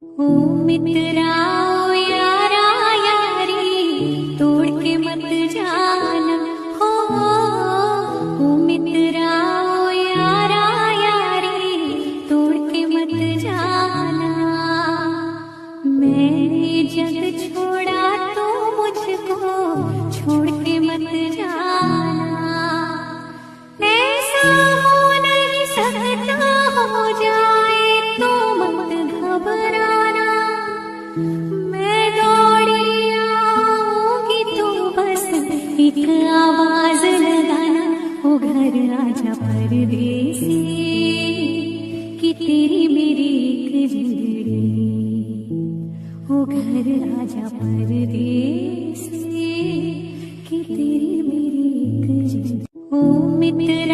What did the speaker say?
ओ मित्रा ओ यारा यारी तोड़ के मत जाना हो। ओ मित्रा ओ यारा यारी तोड़ के मत जाना। मैंने जग छोड़ा तो मुझको छोड़ के मत जाना। ऐसा हो नहीं सकता, हो जाए तो मत घबराना। मैं दौड़ी आऊंगी तो बस एक आवाज लगाना। ओ घर आजा परदेसी कि तेरी मेरी एक जिंदड़ी। ओ घर आजा परदेसी कि तेरी मेरी एक जिंदड़ी। ओ मित्र